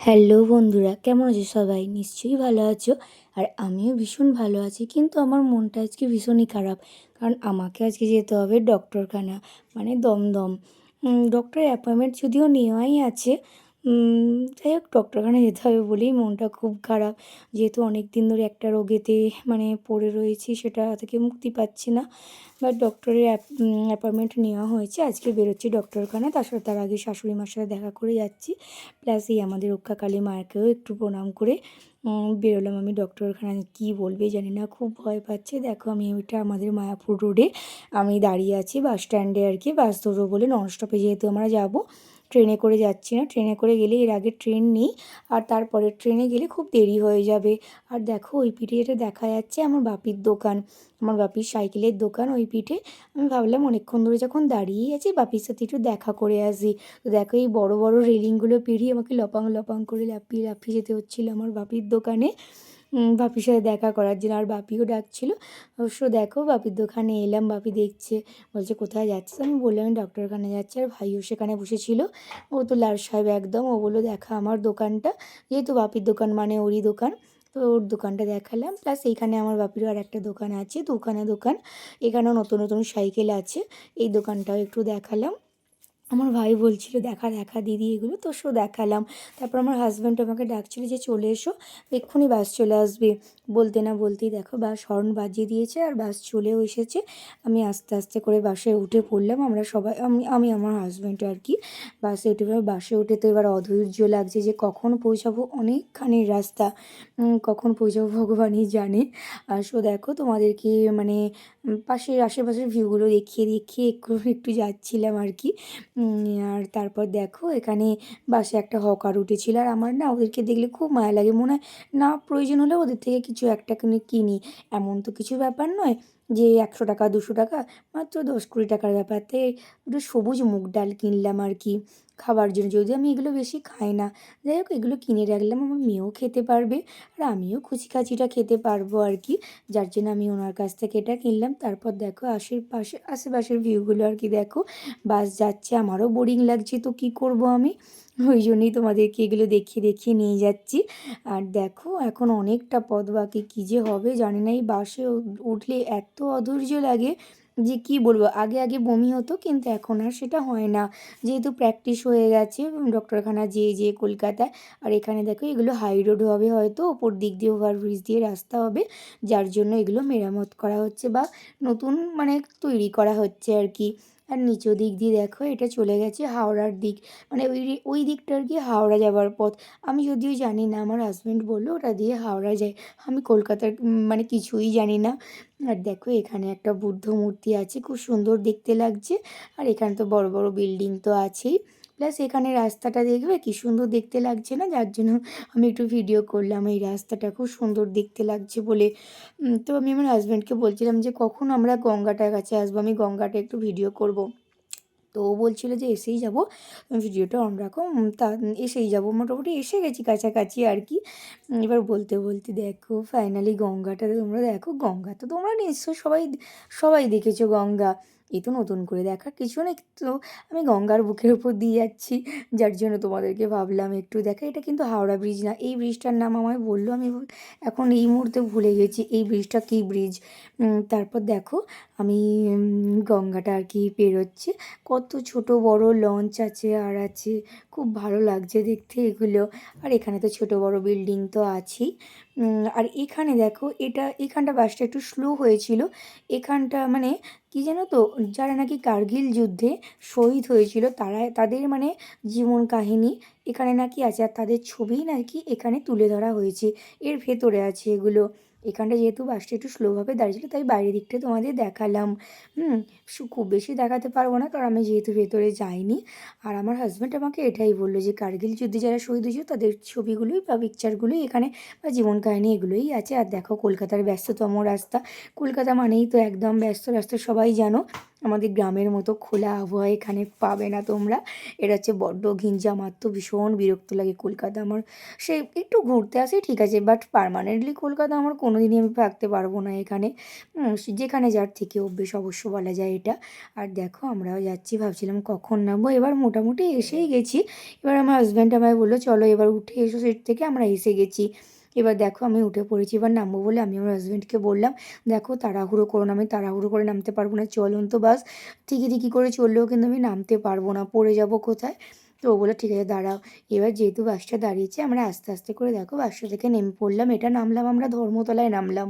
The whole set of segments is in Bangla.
হ্যালো বন্ধুরা, কেমন আছো সবাই? নিশ্চয়ই ভালো আছো। আর আমিও ভীষণ ভালো আছি, কিন্তু আমার মনটা আজকে ভীষণই খারাপ। কারণ আমাকে আজকে যেতে হবে ডক্টরখানা, মানে দমদম। ডক্টরের অ্যাপয়েন্টমেন্ট যদিও নেওয়াই আছে। যাই হোক, ডক্টরখানায় যেতে হবে বলেই মনটা খুব খারাপ। যেহেতু অনেক দিন ধরে একটা রোগেতে মানে পড়ে রয়েছি, সেটা থেকে মুক্তি পাচ্ছি না। বাট ডক্টরের অ্যাপয়েন্টমেন্ট নেওয়া হয়েছে, আজকে বেরোচ্ছি ডক্টরখানায়। তার আগে শাশুড়ি মার সাথে দেখা করে যাচ্ছি। প্লাস এই আমাদের রক্ষাকালী মাকেও একটু প্রণাম করে বেরোলাম আমি ডক্টরখানায়। কী বলবে জানি না, খুব ভয় পাচ্ছে। দেখো, আমি ওইটা আমাদের মায়াপুর রোডে আমি দাঁড়িয়ে আছি, বাস স্ট্যান্ডে আর কি। বাস ধরবো বলে নন স্টপে যেহেতু আমরা যাব, ট্রেনে করে যাচ্ছি না। ট্রেনে করে গেলে এর আগে ট্রেন নেই, আর তারপরে ট্রেনে গেলে খুব দেরি হয়ে যাবে। আর দেখো, ওই পিঠে যেটা দেখা যাচ্ছে আমার বাপির দোকান, আমার বাপির সাইকেলের দোকান ওই পিঠে। আমি ভাবলাম অনেকক্ষণ ধরে যখন দাঁড়িয়েই আছি, বাপির সাথে একটু দেখা করে আসি। তো দেখো, এই বড় বড় রেলিংগুলো পেরিয়ে আমাকে লপাং লপাং করে লাফিয়ে লাফিয়ে যেতে হচ্ছিলো আমার বাপির দোকানে, বাপির সাথে দেখা করার জন্য। আর বাপিও ডাকছিল। অবশ্য দেখো, বাপির দোকানে এলাম, বাপি দেখছে, বলছে কোথায় যাচ্ছিস? আমি বললাম আমি ডক্টরখানে যাচ্ছি। আর ভাইও সেখানে বসেছিল, ও তো লাল সাহেব একদম। ও বললো দেখা আমার দোকানটা, যেহেতু বাপির দোকান মানে ওরই দোকান। তো ওর দোকানটা দেখালাম। প্লাস এইখানে আমার বাপিরও আর একটা দোকান আছে, দোকান। এখানেও নতুন নতুন সাইকেল আছে, এই দোকানটাও একটু দেখালাম। আমার ভাই বলছিল দেখা দেখা দিদি এগুলো, তো দেখালাম। তারপর আমার হাজব্যান্ড আমাকে ডাকছিল যে চলে এসো, এক্ষুনি বাস চলে আসবে। বলতে না বলতেই দেখো বাস হর্ন বাজিয়ে দিয়েছে, আর বাস চলেও এসেছে। আমি আস্তে আস্তে করে বাসে উঠে পড়লাম। আমরা সবাই, আমি আমার হাজব্যান্ড আর কি, বাসে উঠে বাসে উঠে তো এবার অধৈর্য লাগছে যে কখন পৌঁছাবো। অনেকখানি রাস্তা, কখন পৌঁছাবো ভগবানই জানে। আর দেখো তোমাদেরকে মানে পাশের আশেপাশের ভিউগুলো দেখিয়ে দেখিয়ে একটু একটু যাচ্ছিলাম আর কি। আর তারপর দেখো, এখানে বাসে একটা হকার উঠেছিল। আর আমার না ওদেরকে দেখলে খুব মায়া লাগে, মনে হয় না প্রয়োজন হলে ওদের থেকে কিছু একটা কিনি। এমন তো কিছু ব্যাপার নয় যে 100 টাকা 200 টাকা, মাত্র 10-20 টাকার ব্যাপার। তাই একটু সবুজ মুগ ডাল কিনলাম আর কি খাবার জন্য, যদিও আমি এগুলো বেশি খাই না। যাই হোক, এগুলো কিনে রাখলাম, আমার মেয়েও খেতে পারবে, আর আমিও কুচিকাচিটা খেতে পারবো আর কি। যার জন্য আমি ওনার কাছ থেকে এটা কিনলাম। তারপর দেখো আশেপাশের ভিউগুলো আর কি দেখো। বাস যাচ্ছে, আমারও বোরিং লাগছে, তো কী করব আমি, ওই জন্যই তোমাদেরকে এগুলো দেখিয়ে দেখিয়ে নিয়ে যাচ্ছি। আর দেখো, এখন অনেকটা পথ বাকি, কী যে হবে জানি না। এই বাসে উঠলে এত অধৈর্য লাগে যে কি বলবো। আগে আগে বমি হতো, কিন্তু এখন আর সেটা হয় না, যেহেতু প্র্যাকটিস হয়ে গেছে ডক্টরখানা যেয়ে কলকাতায়। আর এখানে দেখো, এগুলো হাই রোড হবে হয়তো, ওপর দিক দিয়ে ওভারব্রিজ দিয়ে রাস্তা হবে, যার জন্য এগুলো মেরামত করা হচ্ছে বা নতুন মানে তৈরি করা হচ্ছে আর কি। আর নিচু দিক দিয়ে দেখো, এটা চলে গেছে হাওড়ার দিক, মানে ওই দিকটা আর কি হাওড়া যাওয়ার পথ। আমি যদিও জানি না, আমার হাজব্যান্ড বললো ওটা দিয়ে হাওড়া যায়। আমি কলকাতার মানে কিছুই জানি না। আর দেখো, এখানে একটা বুদ্ধ মূর্তি আছে, খুব সুন্দর দেখতে লাগছে। আর এখানে তো বড় বড় বিল্ডিং তো আছেই। প্লাস এখানে রাস্তাটা দেখবে কি সুন্দর দেখতে লাগছে না, যার জন্য আমি একটু ভিডিও করলাম। এই রাস্তাটা খুব সুন্দর দেখতে লাগছে বলে। তো আমি আমার হাজব্যান্ডকে বলছিলাম যে কখন আমরা গঙ্গাটার কাছে আসবো, আমি গঙ্গাটা একটু ভিডিও করব। তো ও বলছিল যে এসেই যাবো, ভিডিওটা অন রাখো। তা এসেই যাবো, মোটামুটি এসে গেছি কাছাকাছি আর কি। এবার বলতে বলতে দেখো ফাইনালি গঙ্গাটা তোমরা দেখো। গঙ্গা তো তোমরা নিশ্চয় সবাই সবাই দেখেছো গঙ্গা, এই তো নতুন করে দেখার কিছু নেই। তো আমি গঙ্গার বুকের উপর দিয়ে যাচ্ছি, যার জন্য তোমাদেরকে ভাবলাম একটু দেখা। এটা কিন্তু হাওড়া ব্রিজ না, এই ব্রিজটার নাম আমায় বললো, আমি এখন এই মুহূর্তে ভুলে গেছি এই ব্রিজটা কী ব্রিজ। তারপর দেখো, আমি গঙ্গাটা আর কি পেরোচ্ছি, কত ছোট বড় লঞ্চ আছে আর আছে, খুব ভালো লাগছে দেখতে এগুলো। আর এখানে তো ছোট বড় বিল্ডিং তো আছেই। আর এখানে দেখো, এখানটা বাসটা একটু স্লো হয়েছিল। এখানটা মানে কি জানো তো, যারা নাকি কার্গিল যুদ্ধে শহীদ হয়েছিল তাদের মানে জীবন কাহিনী এখানে নাকি আছে, আর তাদের ছবি নাকি এখানে তুলে ধরা হয়েছে, এর ভেতরে আছে এগুলো। এখানটা যেহেতু বাসটা একটু স্লোভাবে দাঁড়িয়েছিল, তাই বাইরের দিকটা তোমাদের দেখালাম। খুব বেশি দেখাতে পারবো না, কারণ আমি যেহেতু ভেতরে যাইনি। আর আমার হাজব্যান্ড আমাকে এটাই বললো যে কার্গিল যুদ্ধে যারা শহীদ হয়েছিল তাদের ছবিগুলোই বা পিকচারগুলোই এখানে বা জীবন কাহিনী এগুলোই আছে। আর দেখো, কলকাতার ব্যস্ততম রাস্তা, কলকাতা মানেই তো একদম ব্যস্ত রাস্তা, সবাই জানো। আমাদের গ্রামের মতো খোলা আবহাওয়া এখানে পাবে না তোমরা। এটা হচ্ছে বড্ড ঘিঞ্জি, আমার তো ভীষণ বিরক্ত লাগে কলকাতা। আমার সে একটু ঘুরতে আসি ঠিক আছে, বাট পার্মানেন্টলি কলকাতা আমার কোনো দিনই আমি থাকতে পারবো না এখানে। যেখানে যার থেকে অভ্যেস অবশ্য বলা যায় এটা। আর দেখো আমরাও যাচ্ছি, ভাবছিলাম কখন নামবো, এবার মোটামুটি এসেই গেছি। এবার আমার হাজব্যান্ড আমায় বললো চলো এবার উঠে এসো সিট থেকে, আমরা এসে গেছি। এবার দেখো আমি উঠে পড়েছি, এবার নামবো বলে আমি আমার হাজব্যান্ডকে বললাম দেখো তাড়াহুড়ো করো না, আমি তাড়াহুড়ো করে নামতে পারবো না, চলুন তো বাস। ঠিকই ঠিকই করে চললেও কিন্তু আমি নামতে পারবো না, পড়ে যাব কোথায়। তো ও বলে ঠিক আছে দাঁড়াও। এবার যেহেতু বাসটা দাঁড়িয়েছে আমরা আস্তে আস্তে করে দেখো বাসটা থেকে নেমে পড়লাম। এটা নামলাম আমরা ধর্মতলায় নামলাম।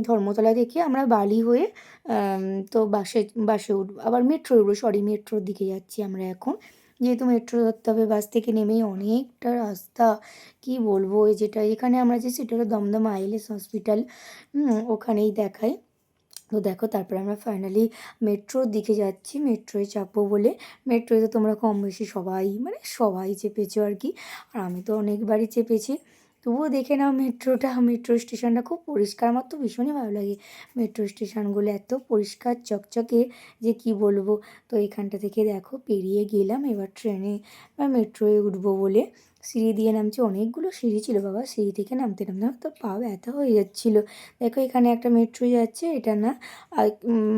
ধর্মতলা থেকে আমরা বালি হয়ে তো বাসে উঠবো, আবার মেট্রো উঠবো, সরি মেট্রোর দিকে যাচ্ছি আমরা এখন। যেহেতু মেট্রো ধরতে হবে, বাস থেকে নেমেই অনেকটা রাস্তা, কি বলবো। যেটা এখানে আমরা যে সেটা হলো দমদম আইএলএস হসপিটাল, ওখানেই দেখাই। তো দেখো তারপরে আমরা ফাইনালি মেট্রোর দিকে যাচ্ছি, মেট্রোয় চাপবো বলে। মেট্রোয় তো তোমরা কম বেশি সবাই মানে সবাই চেপেছো আর কি, আর আমি তো অনেকবারই চেপেছি। তবুও দেখে নাও মেট্রোটা, মেট্রো স্টেশনটা খুব পরিষ্কার, আমার তো ভীষণই ভালো লাগে মেট্রো স্টেশনগুলো, এত পরিষ্কার চকচকে যে কি বলবো। তো এখানটা থেকে দেখো পেরিয়ে গেলাম, এবার ট্রেনে বা মেট্রোয় উঠবো বলে সিঁড়ি দিয়ে নামছি। অনেকগুলো সিঁড়ি ছিল বাবা, সিঁড়ি থেকে নামতে নামতে আমার তো পা ব্যথা হয়ে যাচ্ছিলো। দেখো এখানে একটা মেট্রো যাচ্ছে, এটা না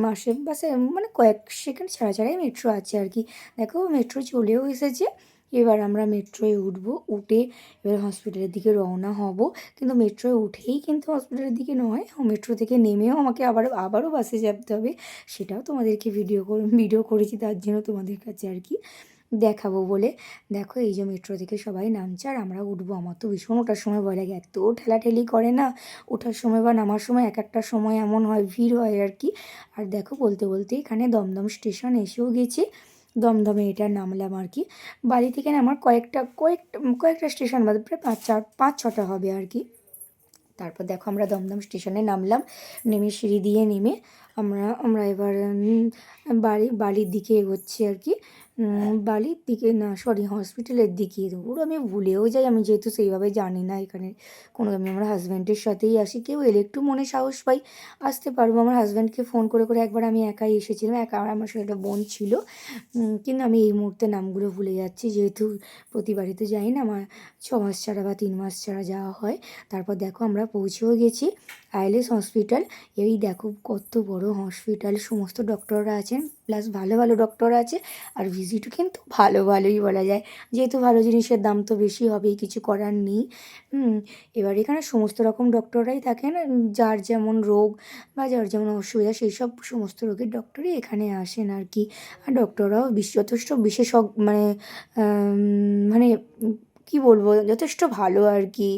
মাসে বাসে মানে কয়েক সেকেন্ড ছাড়া ছাড়াই মেট্রো আছে আর কি। দেখো মেট্রো চলেও এসেছে। এবার আমরা মেট্রোয় উঠবো, উঠে এবার হসপিটালের দিকে রওনা হব। কিন্তু মেট্রোয় উঠেই কিন্তু হসপিটালের দিকে নয়, মেট্রো থেকে নেমেও আমাকে আবারও বাসে যেতে হবে। সেটাও তোমাদেরকে ভিডিও করেছি, তার জন্য তোমাদের কাছে আর কি দেখাবো বলে। দেখো এই যে মেট্রো থেকে সবাই নামছে আর আমরা উঠবো। আমার তো ভীষণ ওঠার সময় ভয় লাগে, এত ঠেলাঠেলি করে না ওঠার সময় বা নামার সময়, এক একটা সময় এমন হয় ভিড় হয় আর কি। আর দেখো বলতে বলতে এখানে দমদম স্টেশন এসেও গেছি, দমদমে এটা নামলাম আর কি। বাড়ি থেকে আমার কয়েকটা স্টেশন বাদে প্রায় 5-6টা হবে আর কি। তারপর দেখো আমরা দমদম স্টেশনে নামলাম, নেমে সিঁড়ি দিয়ে নেমে আমরা এবার বাড়ির দিকে এগোচ্ছি আর কি। বাড়ির দিকে না, সরি হসপিটালের দিকে। ওর আমি ভুলেও যাই, আমি যেহেতু সেইভাবে জানি না এখানে কোনো। আমি আমার হাজব্যান্ডের সাথেই আসি, কেউ এলে একটু মনে সাহস পাই আসতে পারবো। আমার হাজব্যান্ডকে ফোন করে করে একবার আমি একাই এসেছিলাম, একা, আর আমার সাথে একটা বোন ছিল। কিন্তু আমি এই মুহূর্তে নামগুলো ভুলে যাচ্ছি, যেহেতু প্রতিবারই তো যাই না, আমার 6 মাস ছাড়া বা 3 মাস ছাড়া যাওয়া হয়। তারপর দেখো আমরা পৌঁছেও গেছি আইএলএস হসপিটাল। এই দেখো কত বড় হসপিটাল, সমস্ত ডক্টররা আছেন, প্লাস ভালো ভালো ডক্টর আছে। আর ভিজিটও কিন্তু ভালোই বলা যায়, যেহেতু ভালো জিনিসের দাম তো বেশি হবেই, কিছু করার নেই। এবার এখানে সমস্ত রকম ডক্টররাই থাকেন, যার যেমন রোগ বা যার যেমন অসুবিধা সেই সব সমস্ত রোগের ডক্টরই এখানে আসেন আর কি। আর ডক্টররাও যথেষ্ট বিশেষজ্ঞ, মানে মানে কী বলবো, যথেষ্ট ভালো আর কি।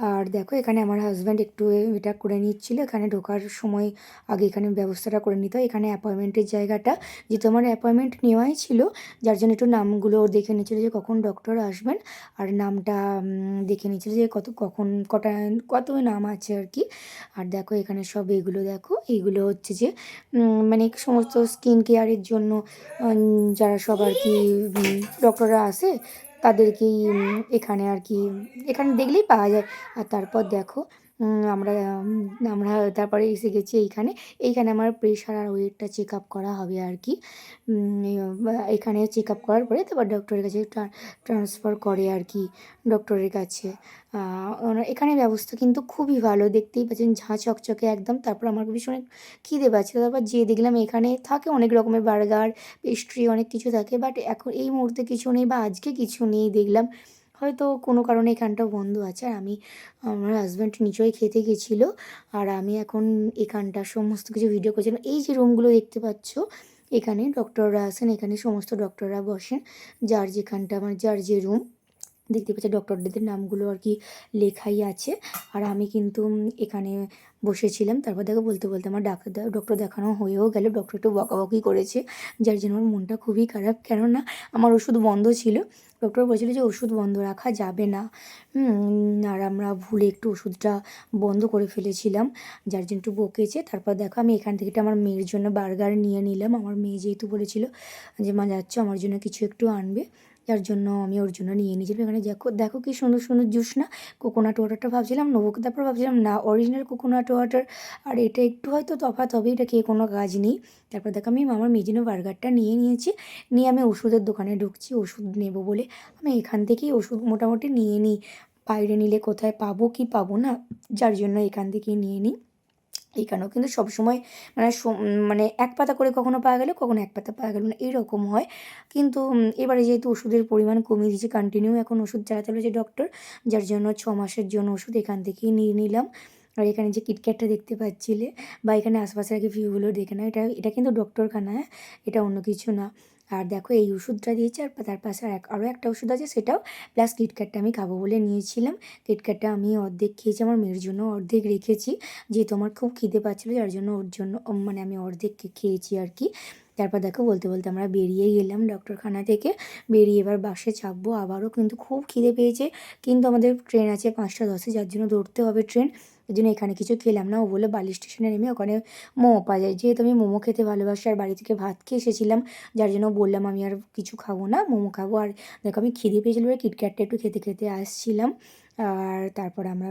আর দেখো এখানে আমার হাজব্যান্ড একটু এটা করে নিচ্ছিলো, এখানে ঢোকার সময় আগে এখানে ব্যবস্থাটা করে নিতে হয়। এখানে অ্যাপয়েন্টমেন্টের জায়গাটা, যেহেতু আমার অ্যাপয়েন্টমেন্ট নেওয়াই ছিল, যার জন্য একটু নামগুলো দেখে নিচ্ছিলো যে কখন ডক্টর আসবেন, আর নামটা দেখে নিচ্ছিলো যে কত নাম আছে আর কি। আর দেখো এখানে সব এগুলো দেখো, এইগুলো হচ্ছে যে মানে সমস্ত স্কিন কেয়ারের জন্য যারা সব আর কি ডক্টররা আসে তাদেরকেই এখানে আর কি, এখানে দেখলেই পাওয়া যায়। আর তারপর দেখো আমরা আমরা তারপরে এসে গেছি এইখানে আমার প্রেশার আর ওয়েটটা চেক আপ করা হবে আর কি। এখানে চেক আপ করার পরে তারপর ডক্টরের কাছে ট্রান্সফার করে আর কি, ডক্টরের কাছে। এখানে ব্যবস্থা কিন্তু খুবই ভালো, দেখতেই পাচ্ছেন ঝাঁ চকচকে একদম। তারপর আমার ভীষণ খিদে পাচ্ছিল, তারপর যেয়ে দেখলাম এখানে থাকে অনেক রকমের বার্গার, পেস্ট্রি, অনেক কিছু থাকে, বাট এখন এই মুহূর্তে কিছু নেই বা আজকে কিছু নেই দেখলাম, হয়তো কোনো কারণে এখানটা বন্ধ আছে। আর আমার হাজব্যান্ড নিচয় খেতে গেছিলো, আর আমি এখন এখানটা সমস্ত কিছু ভিডিও করছিলাম। এই যে রুমগুলো দেখতে পাচ্ছ, এখানে ডক্টররা আসেন, এখানে সমস্ত ডক্টররা বসেন, যার যে রুম দেখতে পাচ্ছি ডক্টরদের নামগুলো আর কি লেখাই আছে। আর আমি কিন্তু এখানে বসেছিলাম। তারপর দেখো বলতে বলতে আমার ডক্টর দেখানো হয়েও গেল। ডক্টর একটু বকাবকি করেছে, যার জন্য আমার মনটা খুবই খারাপ, কেননা আমার ওষুধ বন্ধ ছিল। ডক্টর বলেছিল যে ওষুধ বন্ধ রাখা যাবে না, আর আমরা ভুলে একটু ওষুধটা বন্ধ করে ফেলেছিলাম, যার জন্য একটু বকেছে। তারপর দেখো আমি এখান থেকে আমার মেয়ের জন্য বার্গার নিয়ে নিলাম। আমার মেয়ে যেহেতু বলেছিল যে মা যাচ্ছ আমার জন্য কিছু একটু আনবে, যার জন্য আমি ওর জন্য নিয়ে নিয়েছিলাম। এখানে দেখো দেখো কি সুন্দর সুন্দর জুস না, কোকোনাট ওয়াটারটা ভাবছিলাম নেবো, তারপর ভাবছিলাম না অরিজিনাল কোকোনাট ওয়াটার আর এটা একটু হয়তো তফাৎ হবে, এটা খেয়ে কোনো কাজ নেই। তারপর দেখো আমি আমার মেজিনো বার্গারটা নিয়ে নিয়েছি, নিয়ে আমি ওষুধের দোকানে ঢুকছি ওষুধ নেবো বলে। আমি এখান থেকেই ওষুধ মোটামুটি নিয়ে নিই, বাইরে নিলে কোথায় পাবো কি পাবো না, যার জন্য এখান থেকেই নিয়ে নিই। এখানেও কিন্তু সবসময় মানে মানে এক পাতা করে কখনো পাওয়া গেলো, কখনো এক পাতা পাওয়া গেলো না, এইরকম হয়। কিন্তু এবারে যেহেতু ওষুধের পরিমাণ কমিয়ে দিয়েছে, কন্টিনিউ এখন ওষুধ চালাতে বলেছে ডক্টর, যার জন্য 6 মাসের জন্য ওষুধ এখান থেকেই নিয়ে নিলাম। আর এখানে যে কিটক্যাটটা দেখতে পাচ্ছিলে বা এখানে আশপাশের আগে ভিউগুলো দেখে না, এটা এটা কিন্তু ডক্টরখানা, হ্যাঁ, এটা অন্য কিছু না। আর দেখো এই ওষুধটা দিয়েছে, আর তার পাশে আরও একটা ওষুধ আছে সেটাও, প্লাস কিটক্যাটটা আমি খাবো বলে নিয়েছিলাম। কিটক্যাটটা আমি অর্ধেক খেয়েছি, আমার মেয়ের জন্য অর্ধেক রেখেছি, যেহেতু আমার খুব খিদে পাচ্ছিলো, যার জন্য ওর জন্য মানে আমি অর্ধেক খেয়েছি আর কি। তারপর দেখো বলতে বলতে আমরা বেরিয়ে গেলাম ডক্টরখানা থেকে, বেরিয়ে এবার বাসে চাপবো আবারও, কিন্তু খুব খিদে পেয়েছে, কিন্তু আমাদের ট্রেন আছে 5টা 10-এ, যার জন্য ধরতে হবে ট্রেন। ওই জন্য এখানে কিছু খেলাম না, ও বলে বালি স্টেশনে নেমে ওখানে মোমো পাওয়া যায়, যেহেতু আমি মোমো খেতে ভালোবাসি আর বাড়ি থেকে ভাত খেয়ে এসেছিলাম, যার জন্য বললাম আমি আর কিছু খাবো না, মোমো খাবো। আর দেখো আমি খিদে পেয়েছিল বলে কিটক্যাটটা একটু খেতে খেতে আসছিলাম। আর তারপর আমরা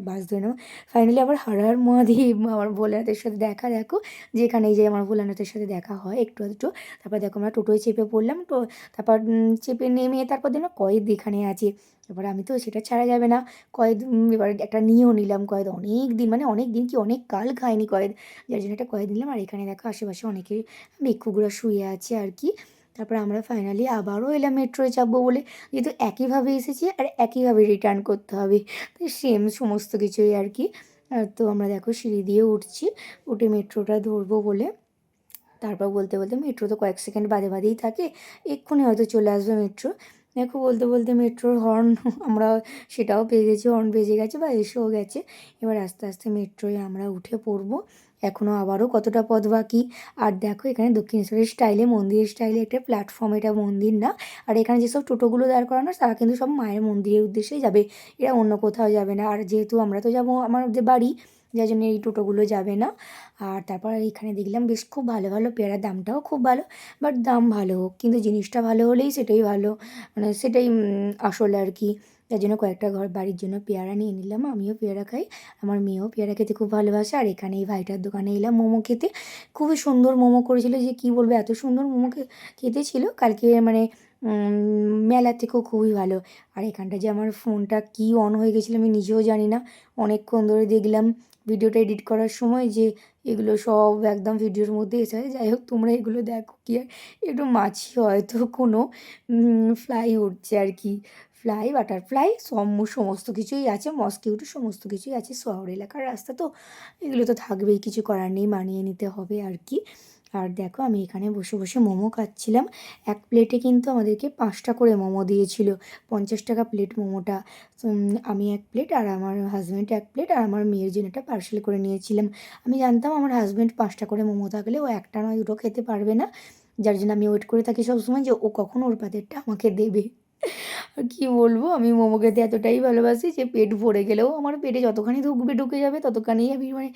বাস ধরে নেবো। ফাইনালি আবার হর হর মহাদেব, আমার ভোলানাথের সাথে দেখা, দেখো যেখানে এই যে আমার ভোলানাথের সাথে দেখা হয় একটু একটু। তারপর দেখো আমরা টোটোয় চেপে পড়লাম, তো তারপর চেপে নেমে তারপর দেখলাম কয়েদ এখানে আছে। এবার আমি তো সেটা ছাড়া যাবে না, কয়েদ এবার একটা নিয়েও নিলাম, কয়েদ অনেক দিন মানে অনেক দিন কি অনেক কাল খাইনি কয়েদ, যার জন্য একটা কয়েদ নিলাম। আর এখানে দেখো আশেপাশে অনেকেই ভিক্ষুকরা শুয়ে আছে আর কি। তারপর আমরা ফাইনালি আবারও এলাম মেট্রোয় চাপবো বলে, যেহেতু একইভাবে এসেছি আর একইভাবে রিটার্ন করতে হবে, তো সেম সমস্ত কিছুই আর কি। তো আমরা দেখো সিঁড়ি দিয়ে উঠছি, উঠে মেট্রোটা ধরবো বলে। তারপর বলতে বলতে মেট্রো তো কয়েক সেকেন্ড বাদে বাদেই থাকে, এক্ষুনি হয়তো চলে আসবে মেট্রো। দেখো বলতে বলতে মেট্রোর হর্ন আমরা সেটাও পেয়ে গেছি, হর্ন বেজে গেছে বা এসেও গেছে। এবার আস্তে আস্তে মেট্রোয় আমরা উঠে পড়বো, এখনও আবারও কতটা পথ বাকি। আর দেখো এখানে দক্ষিণেশ্বরের স্টাইলে, মন্দিরের স্টাইলে একটা প্ল্যাটফর্ম, এটা মন্দির না। আর এখানে যেসব টোটোগুলো দাঁড় করানো তারা কিন্তু সব মায়ের মন্দিরের উদ্দেশ্যেই যাবে, এরা অন্য কোথাও যাবে না। আর যেহেতু আমরা তো যাবো আমার যে বাড়ি, যার জন্য এই টোটোগুলো যাবে না। আর তারপর এইখানে দেখলাম বেশ খুব ভালো ভালো পেয়ারার, দামটাও খুব ভালো, বাট দাম ভালো হোক কিন্তু জিনিসটা ভালো হলেই সেটাই ভালো, মানে সেটাই আসল আর কি। তার জন্য কয়েকটা বাড়ির জন্য পেয়ারা নিয়ে নিলাম, আমিও পেয়ারা খাই, আমার মেয়েও পেয়ারা খেতে খুব ভালোবাসে। আর এখানে এই ভাইটার দোকানে এলাম মোমো খেতে, খুবই সুন্দর মোমো করেছিল, যে কী বলবো এত সুন্দর মোমো খেতে ছিল কালকে, মানে মেলার থেকেও খুবই ভালো। আর এখানটা যে আমার ফোনটা কী অন হয়ে গেছিলো আমি নিজেও জানি না, অনেকক্ষণ ধরে দেখলাম ভিডিওটা এডিট করার সময় যে এগুলো সব একদম ভিডিওর মধ্যে এসে যায়। যাই হোক তোমরা এগুলো দেখো, কি আর একটু মাছি হয়তো কোনো ফ্লাই উঠছে আর কি, ফ্লাই বাটারফ্লাই সমস্ত কিছুই আছে, মসকিউটো সমস্ত কিছুই আছে, শহর এলাকার রাস্তা তো এগুলো তো থাকবেই, কিছু করার নেই, মানিয়ে নিতে হবে আর কি। আর দেখো আমি এখানে বসে বসে মোমো খাচ্ছিলাম, এক প্লেটে কিন্তু আমাদেরকে 5টা করে মোমো দিয়েছিল, 50 টাকা প্লেট মোমোটা। আমি এক প্লেট আর আমার হাজব্যান্ড এক প্লেট আর আমার মেয়ের জন্য একটা পার্সেল করে নিয়েছিলাম। আমি জানতাম আমার হাজব্যান্ড 5টা করে মোমো থাকলে ও একটা নয় দুটো খেতে পারবে না, যার জন্য আমি ওয়েট করে থাকি সবসময় যে ও কখন ওর পাতেরটা আমাকে দেবে। আর কী বলবো, আমি মোমো খেতে এতটাই ভালোবাসি যে পেট ভরে গেলেও আমার পেটে যতখানি ঢুকে যাবে ততখানি আমি মানে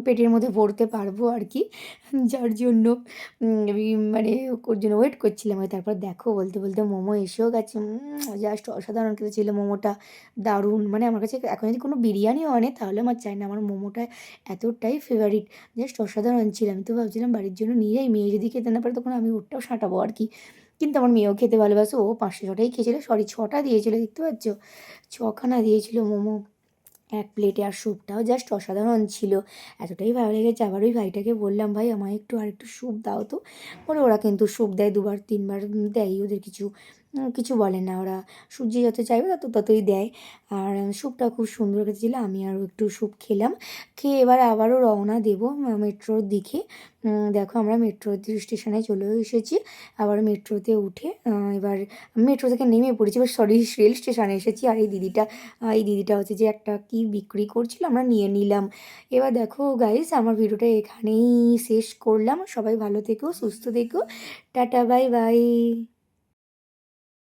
পেটের মধ্যে ভরতে পারবো আর কি, যার জন্য আমি মানে ওর জন্য ওয়েট করছিলাম। আর তারপর দেখো বলতে বলতে মোমো এসেও গেছে, জাস্ট অসাধারণ খেতে ছিল মোমোটা, দারুণ। মানে আমার কাছে এখন যদি কোনো বিরিয়ানিও আনে তাহলে আমার চাই না, আমার মোমোটা এতটাই ফেভারিট, জাস্ট অসাধারণ ছিল। আমি তো ভাবছিলাম বাড়ির জন্য নিয়ে যাই, মেয়ে যদি খেতে না পারে তখন আমি ওরটাও সাঁটাবো আর কি, কিন্তু আমার মেয়েও খেতে ভালোবাসে, ও 5-6টাই খেয়েছিল, সরি 6টা দিয়েছিল, দেখতে পাচ্ছ 6খানা দিয়েছিল মোমো এক প্লেটে। আর স্যুপটাও জাস্ট অসাধারণ ছিল, এতটাই ভালো লেগেছে। আবার ওই ভাইটাকে বললাম ভাই আমায় একটু আরেকটু স্যুপ দাও তো, বলে ওরা কিন্তু স্যুপ দেয় 2-3বার দেয়, ওদের কিছু কিছু বলে না, ওরা যে যত চাইবে ততই দেয়। আর স্যুপটা খুব সুন্দর খেতে ছিল, আমি আরও একটু স্যুপ খেলাম, খেয়ে এবার আবারও রওনা দেবো মেট্রোর দিকে। দেখো আমরা মেট্রো স্টেশনে চলেও এসেছি, আবার মেট্রোতে উঠে এবার মেট্রো থেকে নেমে পড়েছি, এবার সরি রেল স্টেশনে এসেছি। আর এই দিদিটা হচ্ছে যে একটা কি বিক্রি করছিল, আমরা নিয়ে নিলাম। এবার দেখো গাইস আমার ভিডিওটা এখানেই শেষ করলাম, সবাই ভালো থেকো সুস্থ থেকো, টাটা বাই বাই।